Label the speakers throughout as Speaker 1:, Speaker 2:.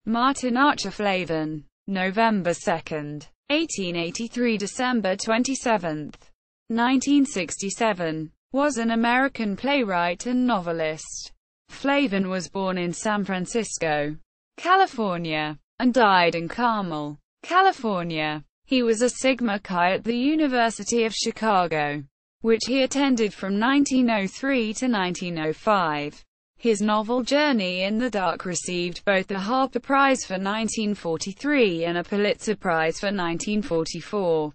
Speaker 1: Martin Archer Flavin. November 2, 1883 – December 27, 1967. Was an American playwright and novelist. Flavin was born in San Francisco, California, and died in Carmel, California. He was a Sigma Chi at the University of Chicago, which he attended from 1903 to 1905. His novel Journey in the Dark received both the Harper Prize for 1943 and a Pulitzer Prize for 1944.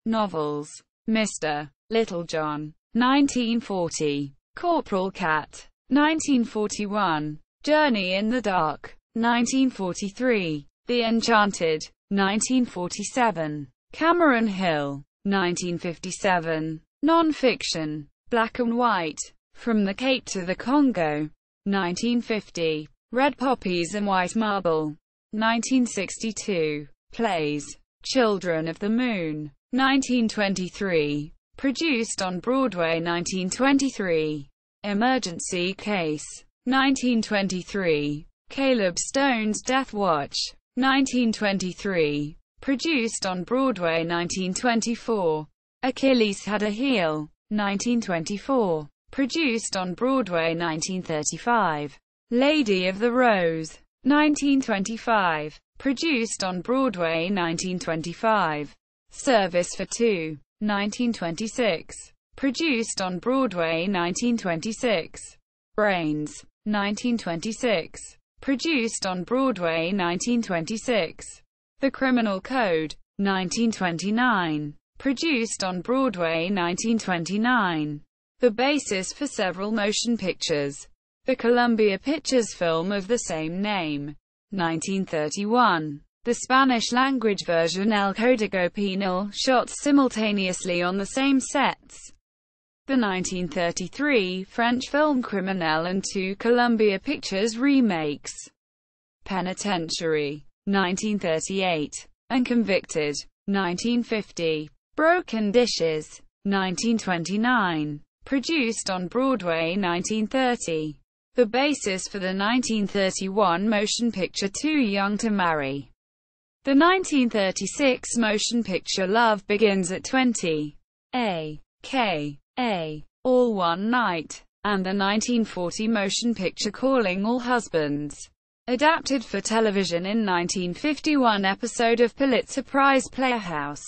Speaker 1: Novels: Mr. Littlejohn, 1940. Corporal Cat, 1941. Journey in the Dark, 1943. The Enchanted, 1947. Cameron Hill, 1957. Non-fiction. Black and White. From the Cape to the Congo, 1950. Red Poppies and White Marble, 1962. Plays. Children of the Moon, 1923. Produced on Broadway, 1923. Emergency Case, 1923. Caleb Stone's Death Watch, 1923. Produced on Broadway, 1924. Achilles Had a Heel, 1924. Produced on Broadway, 1935. Lady of the Rose, 1925. Produced on Broadway, 1925. Service for Two, 1926. Produced on Broadway, 1926. Brains, 1926. Produced on Broadway, 1926. The Criminal Code, 1929. Produced on Broadway, 1929. The basis for several motion pictures. The Columbia Pictures film of the same name, 1931. The Spanish-language version El Código Penal, shot simultaneously on the same sets. The 1933 French film Criminel and two Columbia Pictures remakes. Penitentiary, 1938. And Convicted, 1950. Broken Dishes, 1929. Produced on Broadway, 1930. The basis for the 1931 motion picture Too Young to Marry. The 1936 motion picture Love Begins at 20. A.K.A. All One Night. And the 1940 motion picture Calling All Husbands. Adapted for television in 1951 episode of Pulitzer Prize Playhouse.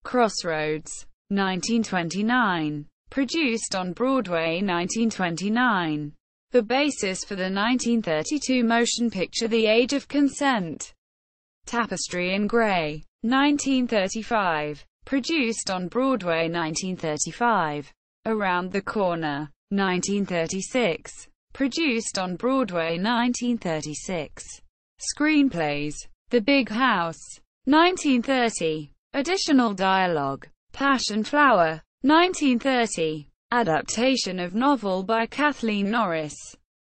Speaker 1: Crossroads, 1929. Produced on Broadway, 1929. The basis for the 1932 motion picture The Age of Consent. Tapestry in Grey, 1935. Produced on Broadway, 1935. Around the Corner, 1936. Produced on Broadway, 1936. Screenplays. The Big House, 1930. Additional dialogue. Passion Flower, 1930. Adaptation of novel by Kathleen Norris.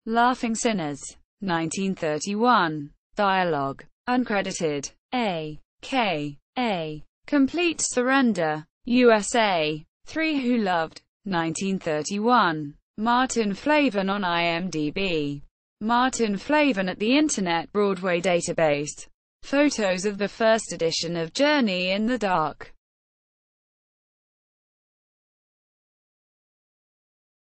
Speaker 1: Laughing Sinners, 1931. Dialogue. Uncredited. A.K.A. Complete Surrender. USA. Three Who Loved, 1931. Martin Flavin on IMDb. Martin Flavin at the Internet Broadway Database. Photos of the first edition of Journey in the Dark.